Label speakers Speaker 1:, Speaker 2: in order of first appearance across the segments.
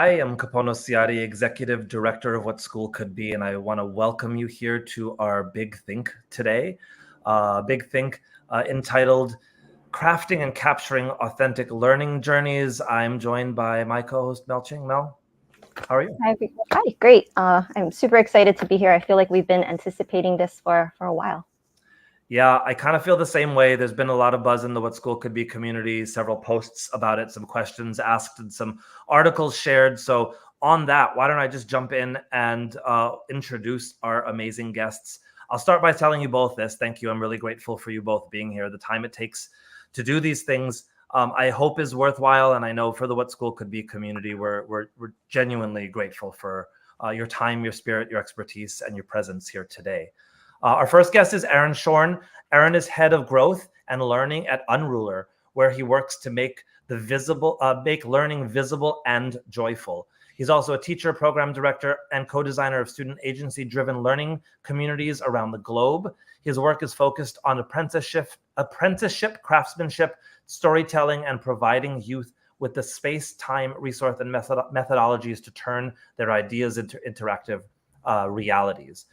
Speaker 1: I am Kapono Siari, Executive Director of What School Could Be, and I want to welcome you here to our Big Think today. Big Think entitled Crafting and Capturing Authentic Learning Journeys. I'm joined by my co-host, Mel Ching. Mel, how are you?
Speaker 2: Hi, great. I'm super excited to be here. I feel like we've been anticipating this for a while.
Speaker 1: Yeah, I kind of feel the same way. There's been a lot of buzz in the What School Could Be community, several posts about it, some questions asked, and some articles shared. So on that, why don't I just jump in and introduce our amazing guests. I'll start by telling you both this. Thank you. I'm really grateful for you both being here. The time it takes to do these things, I hope is worthwhile. And I know for the What School Could Be community, we're genuinely grateful for your time, your spirit, your expertise, and your presence here today. Our first guest is Aaron Schorn. Aaron is head of growth and learning at Unrulr, where he works to make learning visible and joyful. He's also a teacher, program director, and co-designer of student agency-driven learning communities around the globe. His work is focused on apprenticeship, craftsmanship, storytelling, and providing youth with the space, time, resource, and methodologies to turn their ideas into interactive realities.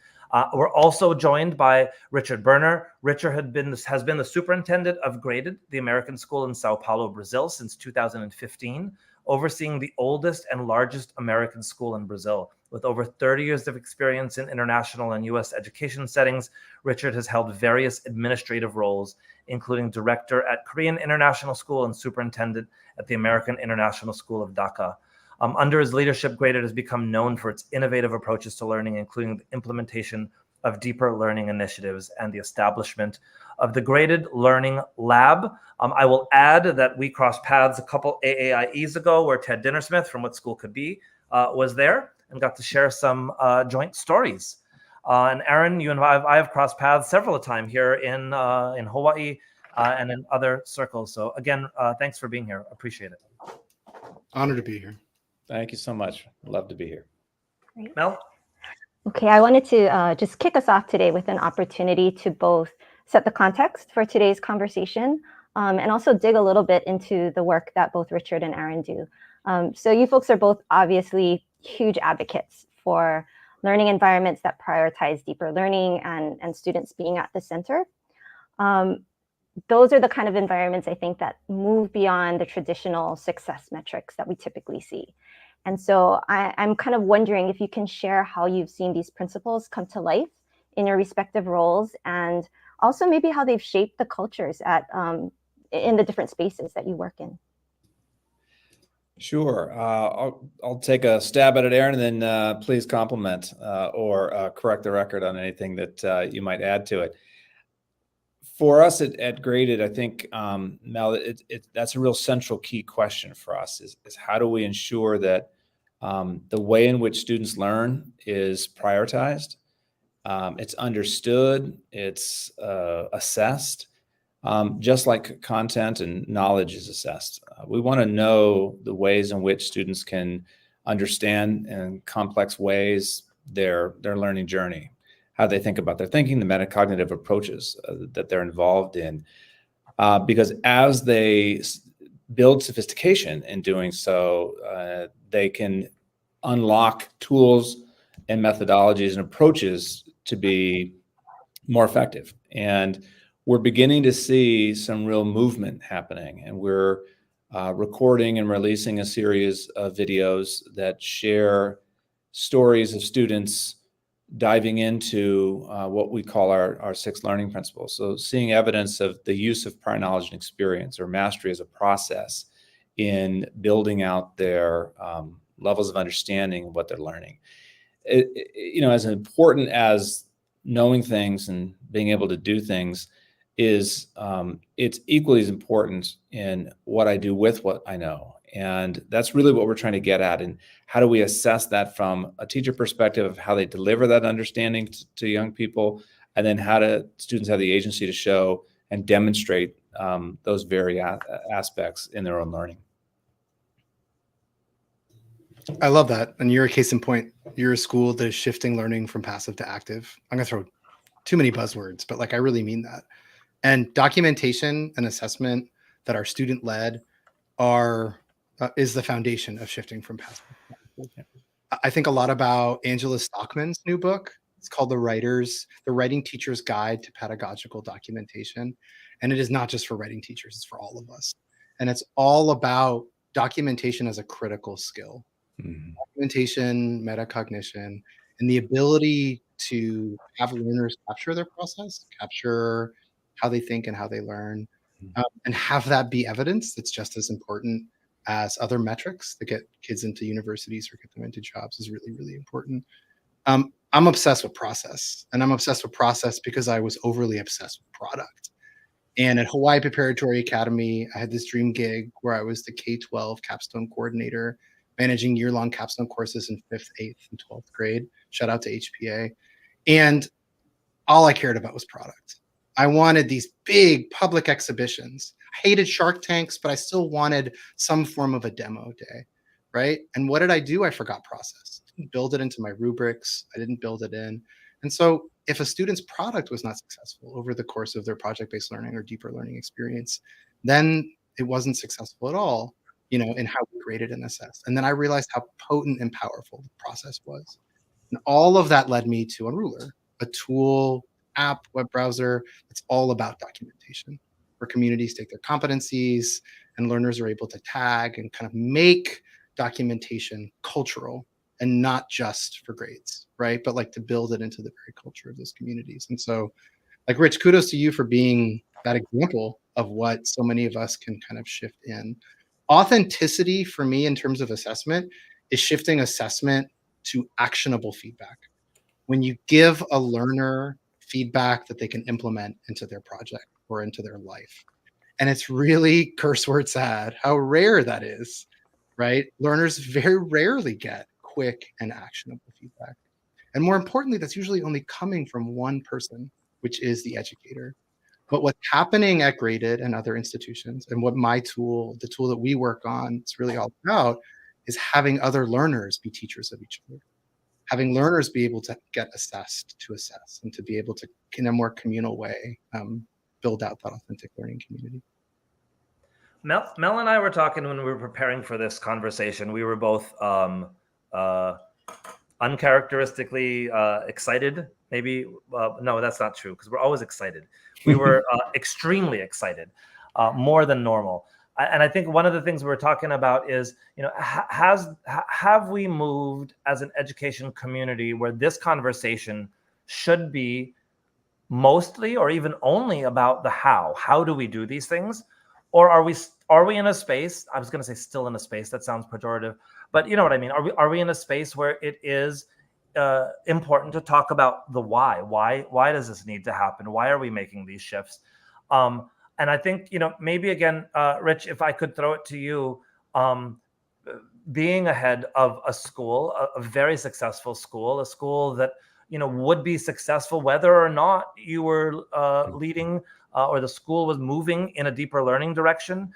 Speaker 1: We're also joined by Richard Boerner. Richard has been the superintendent of Graded, the American school in São Paulo, Brazil, since 2015, overseeing the oldest and largest American school in Brazil. With over 30 years of experience in international and U.S. education settings, Richard has held various administrative roles, including director at Korean International School and superintendent at the American International School of Dhaka. Under his leadership, Graded has become known for its innovative approaches to learning, including the implementation of deeper learning initiatives and the establishment of the Graded Learning Lab. I will add that we crossed paths a couple AAIEs ago where Ted Dinnersmith from What School Could Be was there and got to share some joint stories. And Aaron, you and I have crossed paths several times here in Hawaii and in other circles. So again, thanks for being here. Appreciate it.
Speaker 3: Honored to be here.
Speaker 4: Thank you so much. Love to be here.
Speaker 2: Great.
Speaker 1: Mel?
Speaker 2: Okay, I wanted to just kick us off today with an opportunity to both set the context for today's conversation and also dig a little bit into the work that both Richard and Aaron do. So you folks are both obviously huge advocates for learning environments that prioritize deeper learning and students being at the center. Those are the kind of environments I think that move beyond the traditional success metrics that we typically see. And so I'm kind of wondering if you can share how you've seen these principles come to life in your respective roles, and also maybe how they've shaped the cultures in the different spaces that you work in.
Speaker 4: Sure. I'll take a stab at it, Aaron, and then please compliment or correct the record on anything that you might add to it. For us at Graded, I think, Mel, that's a real central key question for us is how do we ensure that the way in which students learn is prioritized, it's understood, it's assessed, just like content and knowledge is assessed. We want to know the ways in which students can understand in complex ways their learning journey, how they think about their thinking, the metacognitive approaches that they're involved in. Because as they build sophistication in doing so, they can unlock tools and methodologies and approaches to be more effective. And we're beginning to see some real movement happening. And we're recording and releasing a series of videos that share stories of students diving into what we call our 6 learning principles. So seeing evidence of the use of prior knowledge and experience or mastery as a process in building out their levels of understanding of what they're learning. As important as knowing things and being able to do things is, it's equally as important in what I do with what I know. And that's really what we're trying to get at. And how do we assess that from a teacher perspective of how they deliver that understanding to young people? And then how do students have the agency to show and demonstrate those very aspects in their own learning?
Speaker 3: I love that. And you're a case in point. You're a school that is shifting learning from passive to active. I'm going to throw too many buzzwords, but I really mean that. And documentation and assessment that are student-led is the foundation of shifting from passive. I think a lot about Angela Stockman's new book. It's called The Writing Teacher's Guide to Pedagogical Documentation. And it is not just for writing teachers, it's for all of us. And it's all about documentation as a critical skill. Documentation, metacognition, and the ability to have learners capture their process, capture how they think and how they learn, and have that be evidence that's just as important as other metrics that get kids into universities or get them into jobs is really, really important. I'm obsessed with process, and I'm obsessed with process because I was overly obsessed with product. And at Hawaii Preparatory Academy, I had this dream gig where I was the K-12 capstone coordinator, managing year-long capstone courses in 5th, 8th, and 12th grade. Shout out to HPA. And all I cared about was product. I wanted these big public exhibitions. I hated Shark Tanks, but I still wanted some form of a demo day, right? And what did I do? I forgot process. I didn't build it into my rubrics. I didn't build it in. And so if a student's product was not successful over the course of their project-based learning or deeper learning experience, then it wasn't successful at all, in how we graded and assessed. And then I realized how potent and powerful the process was. And all of that led me to Unrulr, a tool, app, web browser that's all about documentation, where communities take their competencies and learners are able to tag and kind of make documentation cultural and not just for grades, right? But like to build it into the very culture of those communities. And so, like, Rich, kudos to you for being that example of what so many of us can kind of shift in. Authenticity for me in terms of assessment is shifting assessment to actionable feedback. When you give a learner feedback that they can implement into their project or into their life. And it's really curse word sad how rare that is, right? Learners very rarely get quick and actionable feedback. And more importantly, that's usually only coming from one person, which is the educator. But what's happening at Graded and other institutions, and what my tool, the tool that we work on, it's really all about, is having other learners be teachers of each other. Having learners be able to get assessed to assess and to be able to, in a more communal way, build out that authentic learning community.
Speaker 1: Mel and I were talking when we were preparing for this conversation. We were both uncharacteristically excited. Maybe, no, that's not true, because we're always excited. We were extremely excited, more than normal. And I think one of the things we're talking about is, have we moved as an education community where this conversation should be mostly or even only about the how? How do we do these things? Or are we in a space? I was going to say still in a space. That sounds pejorative, but you know what I mean. Are we in a space where it is important to talk about the why? Why does this need to happen? Why are we making these shifts? And I think, maybe again, Rich, if I could throw it to you, being ahead of a school, a very successful school, a school that, would be successful whether or not you were leading or the school was moving in a deeper learning direction,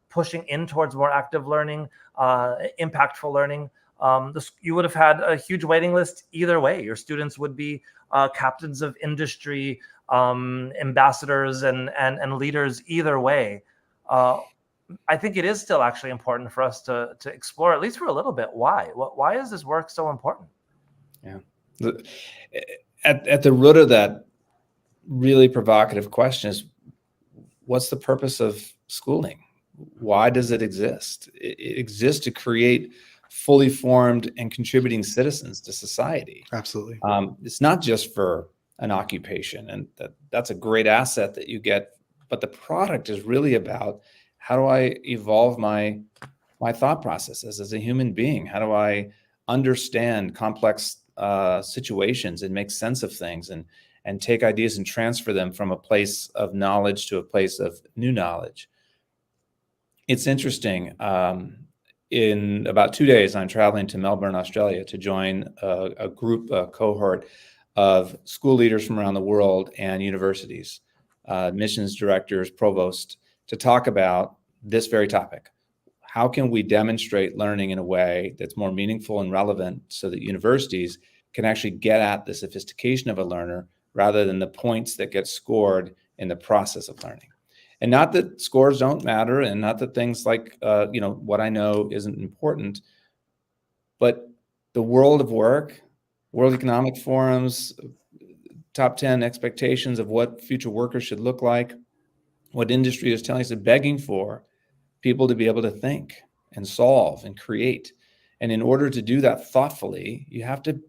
Speaker 1: pushing in towards more active learning, impactful learning. You would have had a huge waiting list either way. Your students would be captains of industry, ambassadors and leaders either way. I think it is still actually important for us to explore, at least for a little bit, why is this work so important?
Speaker 4: Yeah. At the root of that really provocative question is, what's the purpose of schooling? Why does it exist? It exists to create fully formed and contributing citizens to society.
Speaker 3: Absolutely.
Speaker 4: It's not just for an occupation, and that's a great asset that you get, but the product is really about, how do I evolve my thought processes as a human being? How do I understand complex situations and make sense of things and take ideas and transfer them from a place of knowledge to a place of new knowledge? It's interesting. In about 2 days, I'm traveling to Melbourne, Australia, to join a cohort of school leaders from around the world and universities, admissions directors, provosts, to talk about this very topic. How can we demonstrate learning in a way that's more meaningful and relevant so that universities can actually get at the sophistication of a learner rather than the points that get scored in the process of learning? And not that scores don't matter, and not that things like, what I know isn't important, but the world of work, World Economic Forum's top 10 expectations of what future workers should look like, what industry is telling us, is begging for people to be able to think and solve and create. And in order to do that thoughtfully, you have to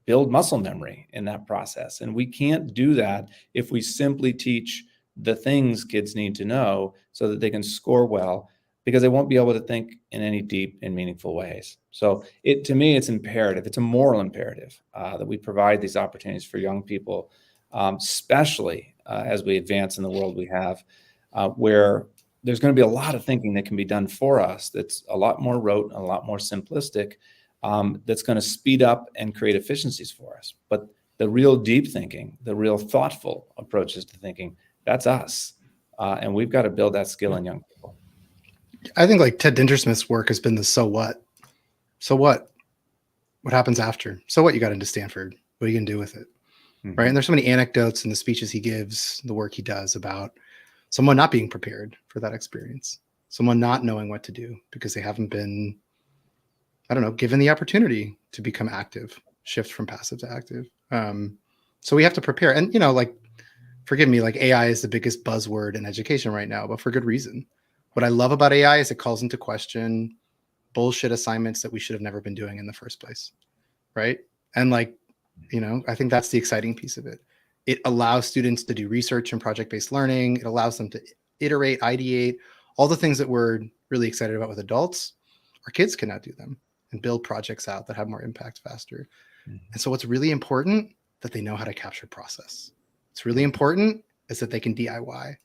Speaker 4: build muscle memory in that process. And we can't do that if we simply teach the things kids need to know so that they can score well, because they won't be able to think in any deep and meaningful ways. So to me, it's imperative. It's a moral imperative that we provide these opportunities for young people, especially as we advance in the world we have, where there's going to be a lot of thinking that can be done for us that's a lot more rote and a lot more simplistic, that's going to speed up and create efficiencies for us. But the real deep thinking, the real thoughtful approaches to thinking, that's us. And we've got to build that skill in young people.
Speaker 3: I think like Ted Dintersmith's work has been the so what? So what? What happens after? So what? You got into Stanford. What are you going to do with it?
Speaker 4: Mm-hmm.
Speaker 3: Right. And there's so many anecdotes in the speeches he gives, the work he does about someone not being prepared for that experience, someone not knowing what to do because they haven't been, I don't know, given the opportunity to become active, shift from passive to active. So we have to prepare. And, you know, like, forgive me, like AI is the biggest buzzword in education right now, but for good reason. What I love about AI is it calls into question bullshit assignments that we should have never been doing in the first place. Right. And like, you know, I think that's the exciting piece of it. It allows students to do research and project-based learning. It allows them to iterate, ideate, all the things that we're really excited about with adults. Our kids can now do them and build projects out that have more impact faster. Mm-hmm. And so what's really important, that they know how to capture process. It's really important is that they can DIY,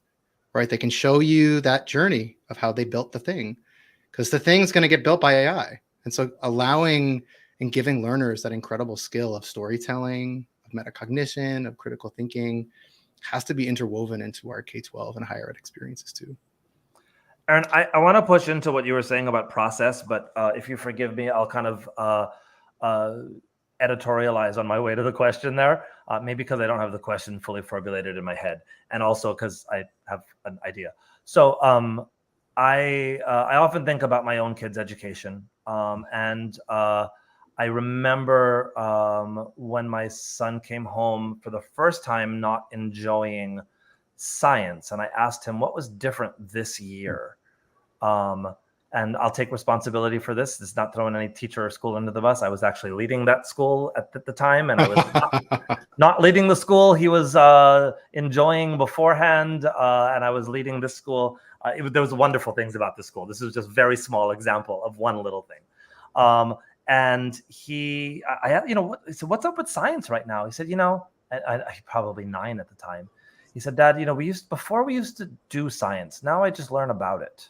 Speaker 3: right? They can show you that journey of how they built the thing, because the thing's going to get built by AI. And so allowing and giving learners that incredible skill of storytelling, of metacognition, of critical thinking has to be interwoven into our K-12 and higher ed experiences too.
Speaker 1: Aaron, I want to push into what you were saying about process, but if you forgive me, I'll kind of editorialize on my way to the question there, maybe because I don't have the question fully formulated in my head, and also because I have an idea. So I often think about my own kids' education, and I remember when my son came home for the first time not enjoying science, and I asked him what was different this year. And I'll take responsibility for this. It's not throwing any teacher or school under the bus. I was actually leading that school at the time, and I was not leading the school he was enjoying beforehand, and I was leading this school. There was wonderful things about this school. This is just a very small example of one little thing. And he said, "What's up with science right now?" He said, I probably 9 at the time. He said, "Dad, we used to do science. Now I just learn about it."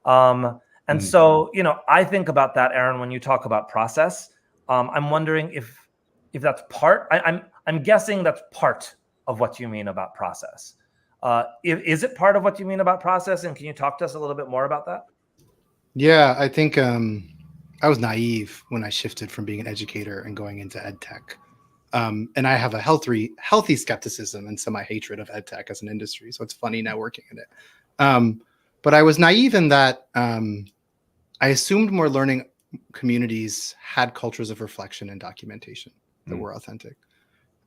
Speaker 1: And so, I think about that, Aaron, when you talk about process. I'm wondering if that's part. I'm guessing that's part of what you mean about process. Is it part of what you mean about process? And can you talk to us a little bit more about that?
Speaker 3: Yeah, I think I was naive when I shifted from being an educator and going into ed tech. And I have a healthy skepticism and semi-hatred of ed tech as an industry. So it's funny now working in it. But I was naive in that I assumed more learning communities had cultures of reflection and documentation that were authentic.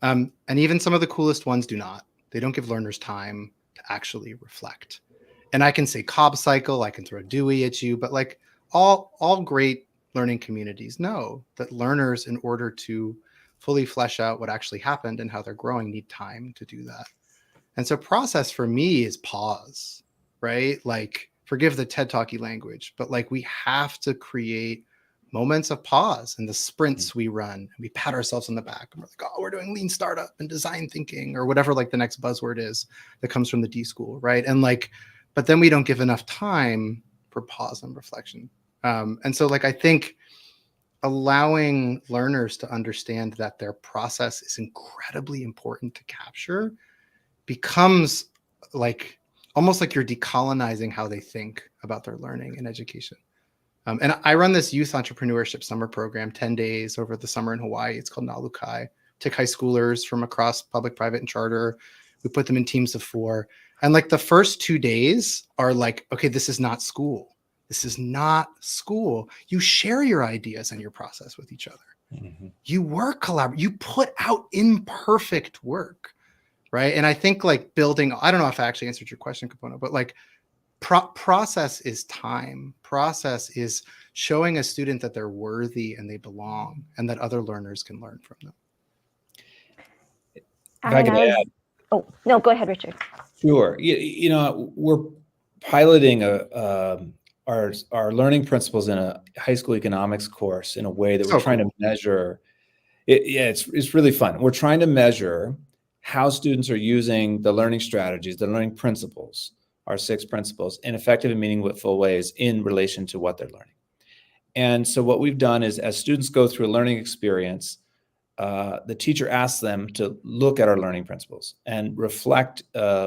Speaker 3: And even some of the coolest ones do not. They don't give learners time to actually reflect. And I can say Cobb cycle, I can throw Dewey at you, but like all great learning communities know that learners, in order to fully flesh out what actually happened and how they're growing, need time to do that. And so process for me is pause, right? Like, forgive the TED Talky language, but like we have to create moments of pause in the sprints we run, and we pat ourselves on the back and we're like, oh, we're doing lean startup and design thinking or whatever like the next buzzword is that comes from the D school, right? And like, but then we don't give enough time for pause and reflection. And so like, I think allowing learners to understand that their process is incredibly important to capture becomes like almost like you're decolonizing how they think about their learning and education. And I run this youth entrepreneurship summer program, 10 days over the summer in Hawaii. It's called Nalukai. Take high schoolers from across public, private, and charter. We put them in teams of 4. And like the first 2 days are like, okay, this is not school. This is not school. You share your ideas and your process with each other.
Speaker 4: Mm-hmm.
Speaker 3: You work collaboratively. You put out imperfect work, right? And I think like building, I don't know if I actually answered your question, Component, but like process is time. Process is showing a student that they're worthy and they belong and that other learners can learn from them.
Speaker 4: If I could add.
Speaker 2: Oh, no, go ahead, Richard.
Speaker 4: Sure. You know, we're piloting our learning principles in a high school economics course in a way that we're trying to measure. It's really fun. We're trying to measure how students are using the learning strategies, the learning principles, our 6 principles, in effective and meaningful ways in relation to what they're learning. And so what we've done is, as students go through a learning experience, the teacher asks them to look at our learning principles and reflect.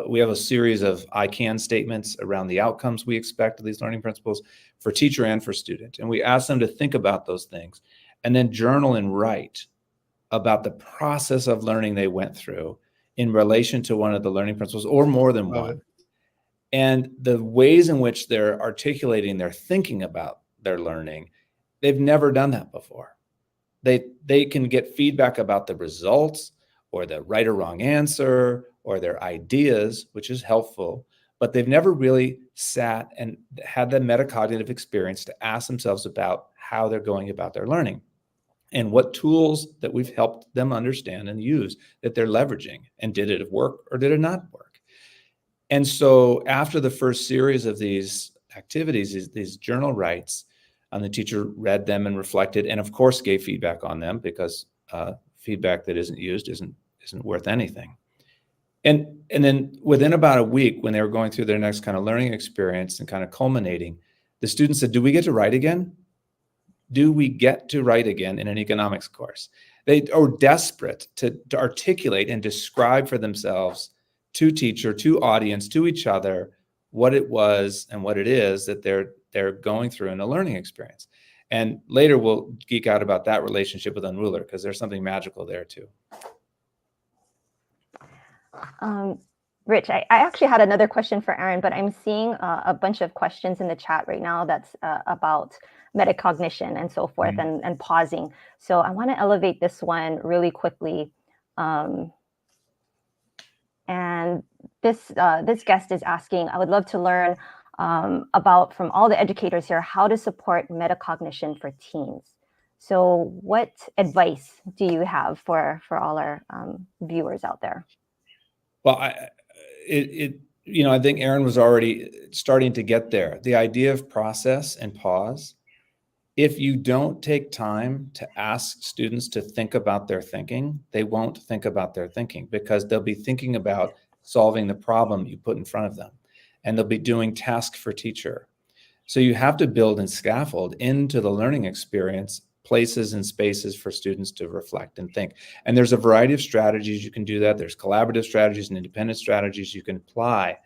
Speaker 4: We have a series of I can statements around the outcomes we expect of these learning principles for teacher and for student. And we ask them to think about those things and then journal and write about the process of learning they went through in relation to one of the learning principles or more than one. And the ways in which they're articulating their thinking about their learning, they've never done that before. They can get feedback about the results or the right or wrong answer or their ideas, which is helpful, but they've never really sat and had the metacognitive experience to ask themselves about how they're going about their learning and what tools that we've helped them understand and use that they're leveraging, and did it work or did it not work? And so after the first series of these activities, these journal writes, and the teacher read them and reflected, and of course gave feedback on them, because feedback that isn't used isn't worth anything. And then within about a week, when they were going through their next kind of learning experience and kind of culminating, the students said, "Do we get to write again? Do we get to write again in an economics course?" They are desperate to articulate and describe for themselves, to teacher, to audience, to each other, what it was and what it is that they're going through in a learning experience. And later we'll geek out about that relationship with Unrulr, because there's something magical there too.
Speaker 2: Rich, I actually had another question for Aaron, but I'm seeing a bunch of questions in the chat right now that's about metacognition and so forth, and pausing. So I want to elevate this one really quickly. And this guest is asking, I would love to learn about, from all the educators here, how to support metacognition for teens. So what advice do you have for all our viewers out there?
Speaker 4: Well, I think Aaron was already starting to get there. The idea of process and pause. If you don't take time to ask students to think about their thinking, they won't think about their thinking, because they'll be thinking about solving the problem you put in front of them, and they'll be doing task for teacher. So you have to build and scaffold into the learning experience places and spaces for students to reflect and think. And there's a variety of strategies you can do that. There's collaborative strategies and independent strategies you can apply,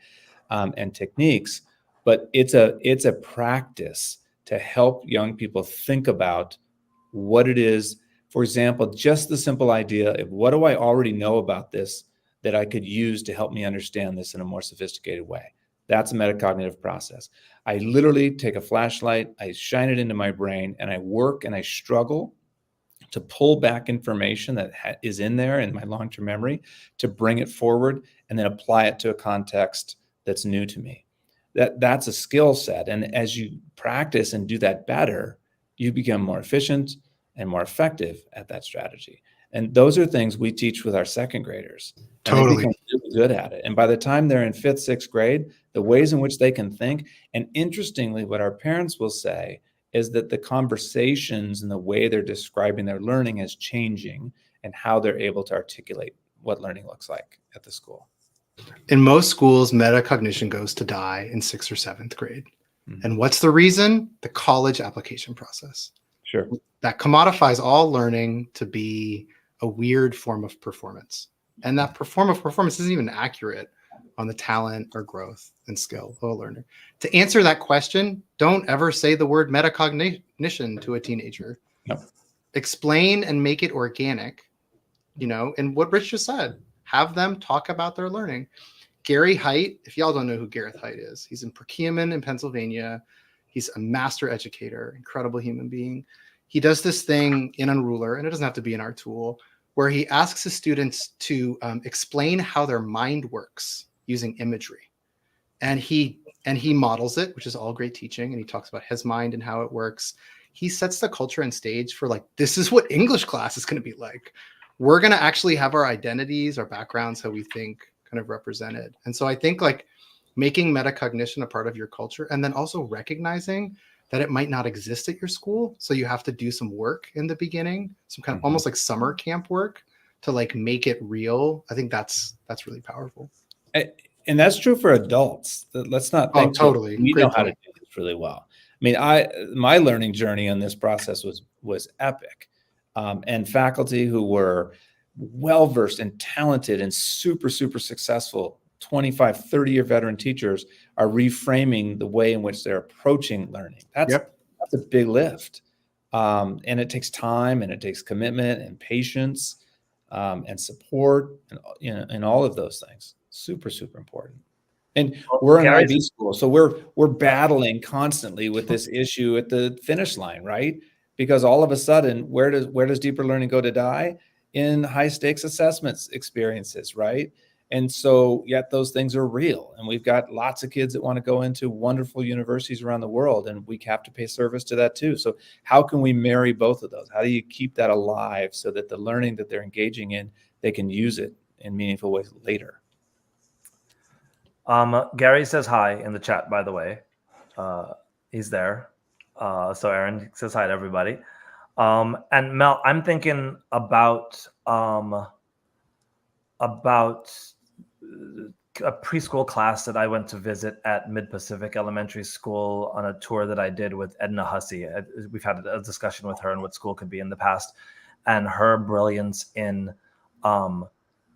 Speaker 4: and techniques, but it's a practice to help young people think about what it is. For example, just the simple idea of, what do I already know about this that I could use to help me understand this in a more sophisticated way? That's a metacognitive process. I literally take a flashlight, I shine it into my brain, and I work and I struggle to pull back information that is in there in my long-term memory, to bring it forward and then apply it to a context that's new to me. That's a skill set. And as you practice and do that better, you become more efficient and more effective at that strategy. And those are things we teach with our second graders. And they become really good at it. And by the time they're in 5th, 6th grade, the ways in which they can think, and interestingly, what our parents will say is that the conversations and the way they're describing their learning is changing, and how they're able to articulate what learning looks like at the school.
Speaker 3: In most schools, metacognition goes to die in 6th or 7th grade. And what's the reason? The college application process.
Speaker 4: Sure.
Speaker 3: That commodifies all learning to be a weird form of performance. And that form of performance isn't even accurate on the talent or growth and skill of a learner. To answer that question, don't ever say the word metacognition to a teenager.
Speaker 4: No.
Speaker 3: Explain and make it organic, and what Rich just said, have them talk about their learning. Gary Height, if y'all don't know who Gareth Height is, he's in Perkiomen in Pennsylvania. He's a master educator, incredible human being. He does this thing in Unrulr, and it doesn't have to be in our tool, where he asks his students to explain how their mind works using imagery. And he models it, which is all great teaching. And he talks about his mind and how it works. He sets the culture and stage for like, this is what English class is going to be like. We're going to actually have our identities, our backgrounds, how we think kind of represented. And so I think like making metacognition a part of your culture, and then also recognizing that it might not exist at your school. So you have to do some work in the beginning, some kind of almost like summer camp work to like make it real. I think that's really powerful.
Speaker 4: And that's true for adults. Let's not think
Speaker 3: totally.
Speaker 4: we
Speaker 3: Great
Speaker 4: know how to
Speaker 3: point.
Speaker 4: do this really well. I mean, my learning journey on this process was epic. And faculty who were well-versed and talented and super, super successful 25, 30-year veteran teachers are reframing the way in which they're approaching learning. That's a big lift. And it takes time, and it takes commitment and patience, and support, and all of those things. Super, super important. And we're an IB school, so we're battling constantly with this issue at the finish line, right? Because all of a sudden, where does deeper learning go to die? In high stakes assessments experiences, right? And so yet those things are real. And we've got lots of kids that want to go into wonderful universities around the world, and we have to pay service to that too. So how can we marry both of those? How do you keep that alive so that the learning that they're engaging in, they can use it in meaningful ways later?
Speaker 1: Gary says hi in the chat, by the way. He's there. So Aaron says hi to everybody. And Mel, I'm thinking about a preschool class that I went to visit at Mid-Pacific Elementary School on a tour that I did with Edna Hussey. We've had a discussion with her on what school could be in the past, and her brilliance in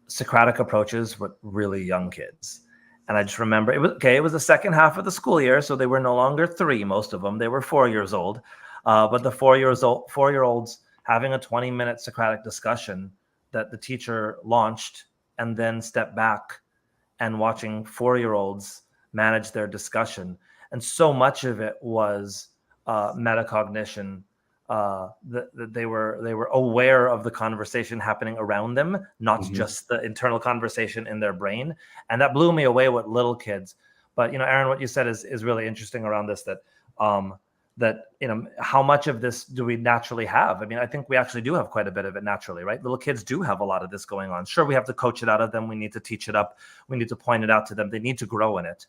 Speaker 1: Socratic approaches with really young kids. And I just remember it was the second half of the school year, so they were no longer 3, most of them. They were 4 years old. But the 4-year-olds having a 20-minute Socratic discussion that the teacher launched, and then stepped back and watching 4-year-olds manage their discussion. And so much of it was metacognition, that they were aware of the conversation happening around them, not just the internal conversation in their brain. And that blew me away with little kids. But, Aaron, what you said is really interesting around this, that how much of this do we naturally have? I mean, I think we actually do have quite a bit of it naturally, right? Little kids do have a lot of this going on. Sure, we have to coach it out of them. We need to teach it up. We need to point it out to them. They need to grow in it.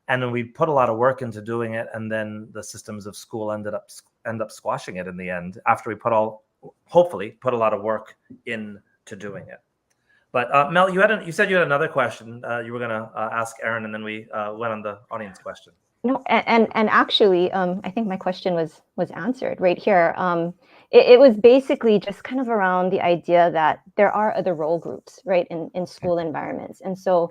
Speaker 1: And then we put a lot of work into doing it, and then the systems of school end up squashing it in the end after we hopefully put a lot of work into doing it. But Mel, you said you had another question you were going to ask Aaron, and then we went on the audience question.
Speaker 2: No, and actually, I think my question was answered right here. It was basically just kind of around the idea that there are other role groups, right, in school environments. And so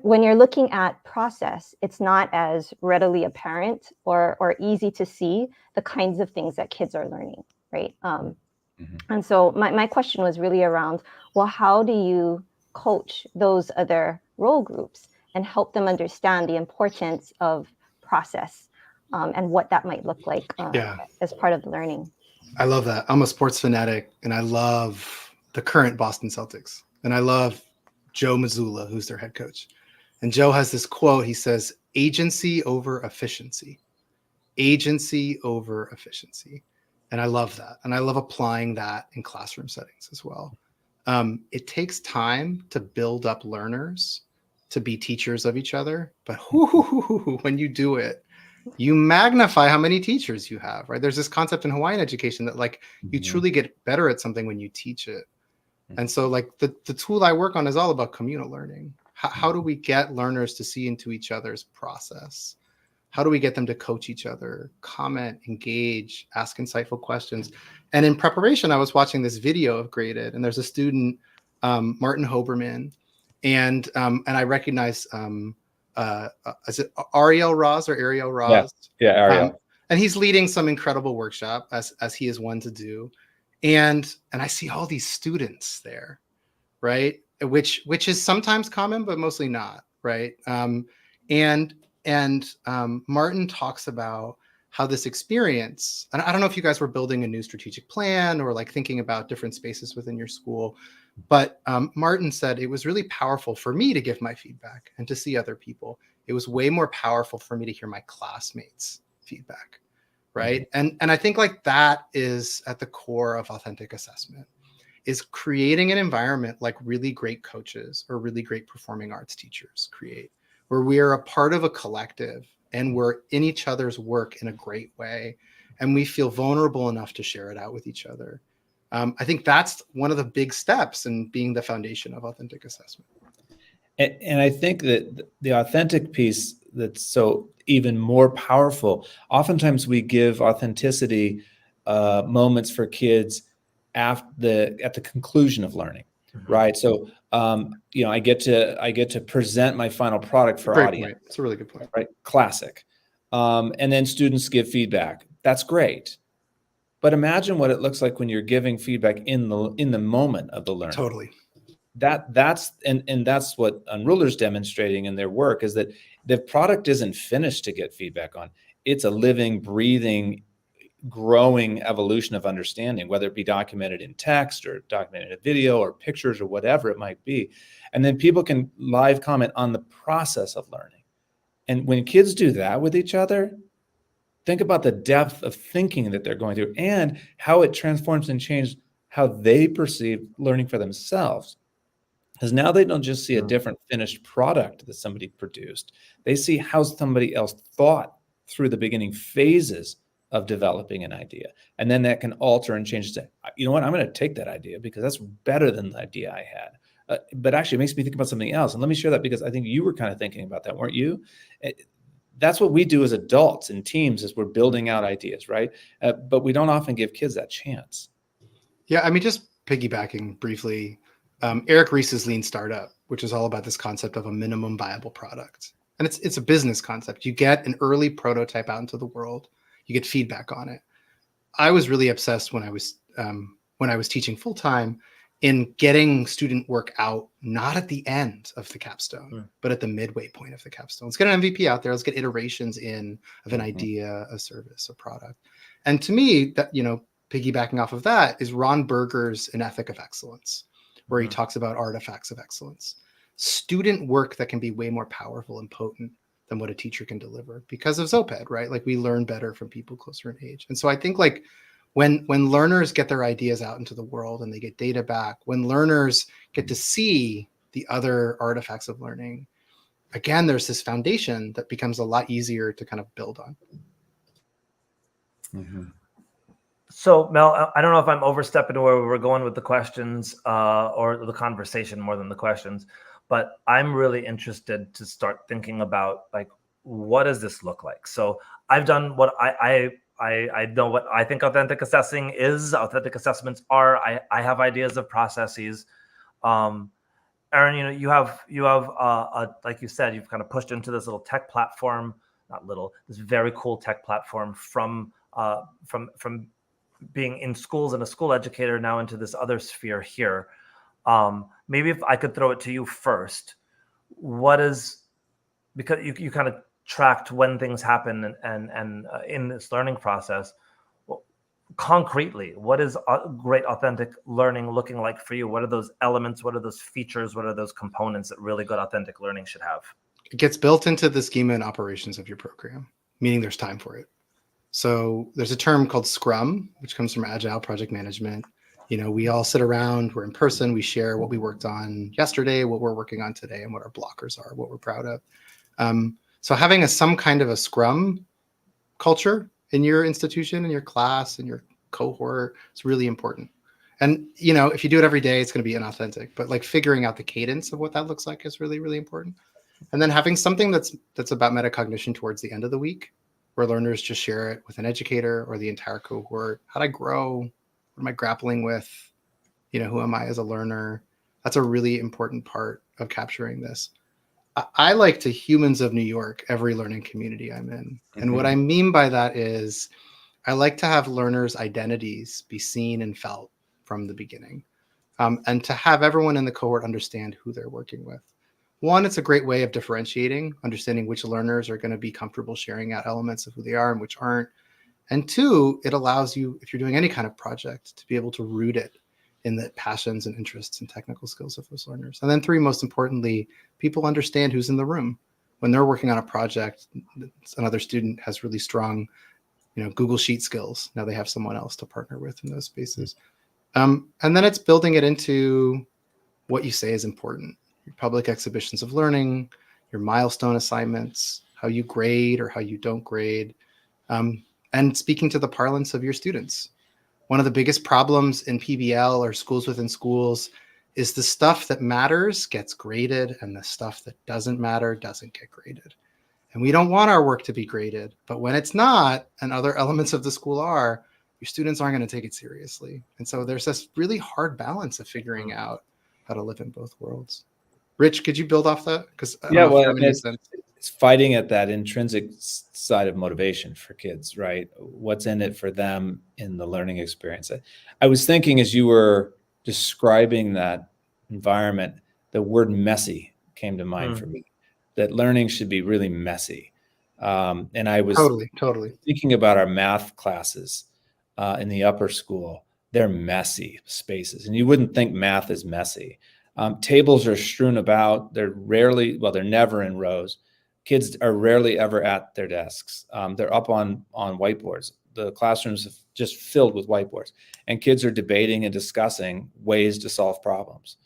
Speaker 2: when you're looking at process, it's not as readily apparent or easy to see the kinds of things that kids are learning, right? And so my question was really around, well, how do you coach those other role groups and help them understand the importance of process and what that might look like as part of the learning?
Speaker 3: I love that. I'm a sports fanatic, and I love the current Boston Celtics, and I love Joe Mazzulla, who's their head coach. And Joe has this quote. He says, "Agency over efficiency. Agency over efficiency." And I love that. And I love applying that in classroom settings as well. It takes time to build up learners to be teachers of each other. But when you do it, you magnify how many teachers you have, right? There's this concept in Hawaiian education that like you truly get better at something when you teach it. And so like the tool I work on is all about communal learning. How do we get learners to see into each other's process? How do we get them to coach each other, comment, engage, ask insightful questions? And in preparation, I was watching this video of Graded, and there's a student, Martin Hoberman, and I recognize, is it Ariel Raz or Ariel Raz?
Speaker 4: Yeah, Ariel.
Speaker 3: And he's leading some incredible workshop as he is one to do. And I see all these students there, right? Which is sometimes common, but mostly not, right? And And Martin talks about how this experience, and I don't know if you guys were building a new strategic plan or like thinking about different spaces within your school, but Martin said it was really powerful for me to give my feedback and to see other people. It was way more powerful for me to hear my classmates' feedback, right? And I think like that is at the core of authentic assessment, is creating an environment like really great coaches or really great performing arts teachers create, where we are a part of a collective and we're in each other's work in a great way, and we feel vulnerable enough to share it out with each other. I think that's one of the big steps in being the foundation of authentic assessment.
Speaker 4: And I think that the authentic piece that's so even more powerful, oftentimes we give authenticity moments for kids at the conclusion of learning, right? So I get to present my final product for
Speaker 3: Great
Speaker 4: audience.
Speaker 3: point. It's a really good point.
Speaker 4: Right, classic. And then students give feedback. That's great. But imagine what it looks like when you're giving feedback in the moment of the learning.
Speaker 3: Totally.
Speaker 4: That's what Unrulr's demonstrating in their work, is that the product isn't finished to get feedback on. It's a living, breathing, growing evolution of understanding, whether it be documented in text or documented in video or pictures or whatever it might be. And then people can live comment on the process of learning. And when kids do that with each other, think about the depth of thinking that they're going through and how it transforms and changes how they perceive learning for themselves. Because now they don't just see a different finished product that somebody produced. They see how somebody else thought through the beginning phases of developing an idea. And then that can alter and change. Say, you know what, I'm going to take that idea because that's better than the idea I had. But actually it makes me think about something else. And let me share that because I think you were kind of thinking about that, weren't you? That's what we do as adults and teams as we're building out ideas, right? But we don't often give kids that chance.
Speaker 3: Yeah, I mean, just piggybacking briefly, Eric Ries's Lean Startup, which is all about this concept of a minimum viable product. And it's a business concept. You get an early prototype out into the world, you get feedback on it. I was really obsessed when I was teaching full time in getting student work out, not at the end of the capstone, but at the midway point of the capstone. Let's get an MVP out there. Let's get iterations in of an idea, a service, a product. And to me, that, piggybacking off of that is Ron Berger's An Ethic of Excellence, where he talks about artifacts of excellence. Student work that can be way more powerful and potent than what a teacher can deliver because of Zoped, right? Like we learn better from people closer in age. And so I think like when learners get their ideas out into the world and they get data back, when learners get to see the other artifacts of learning, again, there's this foundation that becomes a lot easier to kind of build on.
Speaker 1: So Mel, I don't know if I'm overstepping to where we were going with the questions or the conversation more than the questions, but I'm really interested to start thinking about like, what does this look like? So I've done what I know what I think authentic assessing is, authentic assessments are. I have ideas of processes. Aaron, you have like you said, you've kind of pushed into this little tech platform, not little, this very cool tech platform from being in schools and a school educator now into this other sphere here. Maybe if I could throw it to you first, because you kind of tracked when things happen and in this learning process, concretely, what is great authentic learning looking like for you? What are those elements? What are those features? What are those components that really good authentic learning should have?
Speaker 3: It gets built into the schema and operations of your program, meaning there's time for it. So there's a term called Scrum, which comes from Agile project management. We all sit around, we're in person, we share what we worked on yesterday, what we're working on today, and what our blockers are, what we're proud of. So having some kind of a Scrum culture in your institution, in your class, in your cohort, is really important. And, if you do it every day, it's going to be inauthentic, but like figuring out the cadence of what that looks like is really, really important. And then having something that's about metacognition towards the end of the week, where learners just share it with an educator or the entire cohort. How did I grow? What am I grappling with? Who am I as a learner? That's a really important part of capturing this. I like to humans of New York every learning community I'm in. And what I mean by that is I like to have learners' identities be seen and felt from the beginning, and to have everyone in the cohort understand who they're working with. One, it's a great way of differentiating, understanding which learners are going to be comfortable sharing out elements of who they are and which aren't. And two, it allows you, if you're doing any kind of project, to be able to root it in the passions and interests and technical skills of those learners. And then three, most importantly, people understand who's in the room. When they're working on a project, another student has really strong, Google Sheet skills. Now they have someone else to partner with in those spaces. And then it's building it into what you say is important. Your public exhibitions of learning, your milestone assignments, how you grade or how you don't grade, and speaking to the parlance of your students. One of the biggest problems in PBL or schools within schools is the stuff that matters gets graded and the stuff that doesn't matter doesn't get graded. And we don't want our work to be graded, but when it's not, and other elements of the school are, your students aren't going to take it seriously. And so there's this really hard balance of figuring out how to live in both worlds. Rich, could you build off that? Because
Speaker 4: it's fighting at that intrinsic side of motivation for kids, right? What's in it for them in the learning experience? I was thinking as you were describing that environment, the word messy came to mind for me, that learning should be really messy. And I was
Speaker 3: totally
Speaker 4: thinking about our math classes in the upper school. They're messy spaces, and you wouldn't think math is messy. Tables are strewn about. They're never in rows. Kids are rarely ever at their desks. They're up on whiteboards. The classrooms are just filled with whiteboards, and kids are debating and discussing ways to solve problems.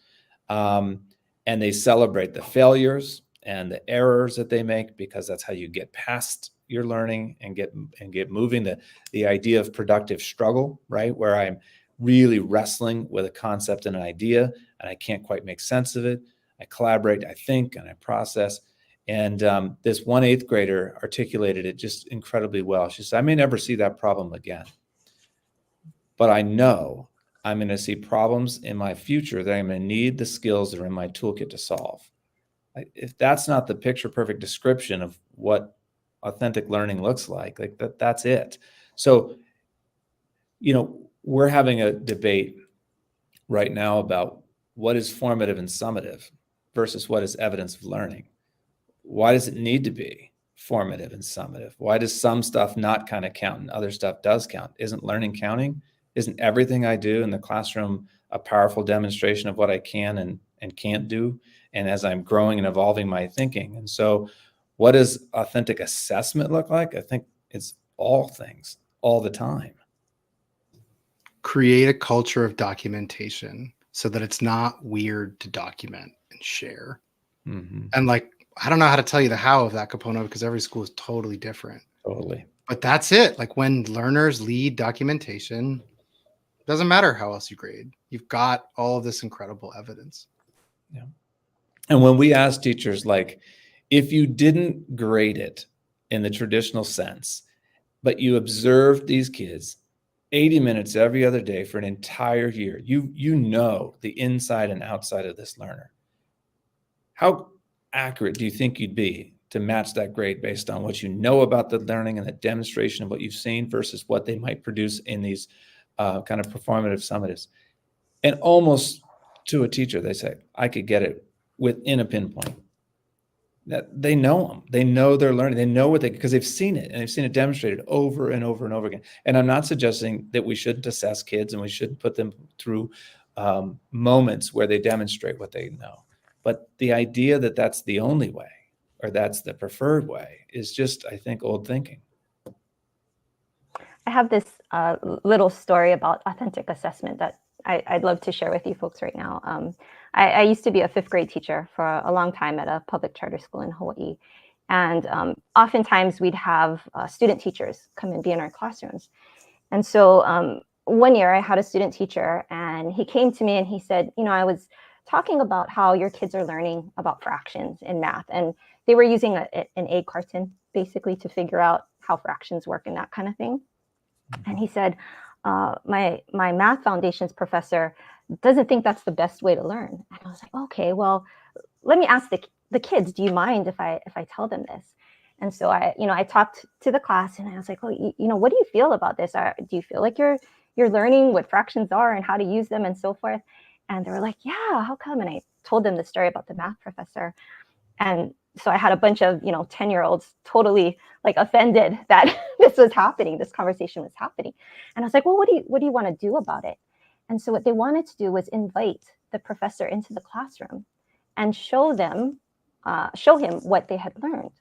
Speaker 4: And they celebrate the failures and the errors that they make, because that's how you get past your learning and get moving. The idea of productive struggle, right? Where I'm really wrestling with a concept and an idea, and I can't quite make sense of it. I collaborate, I think, and I process. And this one 8th grader articulated it just incredibly well. She said, I may never see that problem again, but I know I'm going to see problems in my future that I'm going to need the skills that are in my toolkit to solve. If that's not the picture perfect description of what authentic learning looks like that's it. So, we're having a debate right now about what is formative and summative versus what is evidence of learning. Why does it need to be formative and summative? Why does some stuff not kind of count and other stuff does count? Isn't learning counting? Isn't everything I do in the classroom a powerful demonstration of what I can and can't do? And as I'm growing and evolving my thinking. And so what does authentic assessment look like? I think it's all things, all the time.
Speaker 3: Create a culture of documentation so that it's not weird to document and share.
Speaker 4: Mm-hmm.
Speaker 3: And I don't know how to tell you the how of that component, because every school is totally different.
Speaker 4: Totally.
Speaker 3: But that's it. When learners lead documentation, doesn't matter how else you grade. You've got all of this incredible evidence.
Speaker 4: Yeah. And when we ask teachers, if you didn't grade it in the traditional sense, but you observed these kids 80 minutes every other day for an entire year, you know the inside and outside of this learner. How accurate do you think you'd be to match that grade based on what you know about the learning and the demonstration of what you've seen versus what they might produce in these kind of performative summatives? And almost to a teacher, they say, I could get it within a pinpoint. That they know them, they know they're learning, they know because they've seen it, and they've seen it demonstrated over and over and over again. And I'm not suggesting that we shouldn't assess kids and we shouldn't put them through moments where they demonstrate what they know. But the idea that that's the only way or that's the preferred way is just, I think, old thinking.
Speaker 2: I have this little story about authentic assessment that I'd love to share with you folks right now. I used to be a 5th grade teacher for a long time at a public charter school in Hawaii. And oftentimes we'd have student teachers come and be in our classrooms. And so one year I had a student teacher, and he came to me and he said, I was talking about how your kids are learning about fractions in math. And they were using an egg carton basically to figure out how fractions work and that kind of thing. And he said, my math foundations professor doesn't think that's the best way to learn. And I was like, okay, well, let me ask the kids, do you mind if I tell them this? And so I talked to the class, and I was like, oh, what do you feel about this? Do you feel like you're learning what fractions are and how to use them and so forth? And they were like, yeah, how come? And I told them the story about the math professor. And so I had a bunch of, 10-year-olds totally like offended that this was happening, this conversation was happening. And I was like, well, what do you want to do about it? And so what they wanted to do was invite the professor into the classroom and show him what they had learned.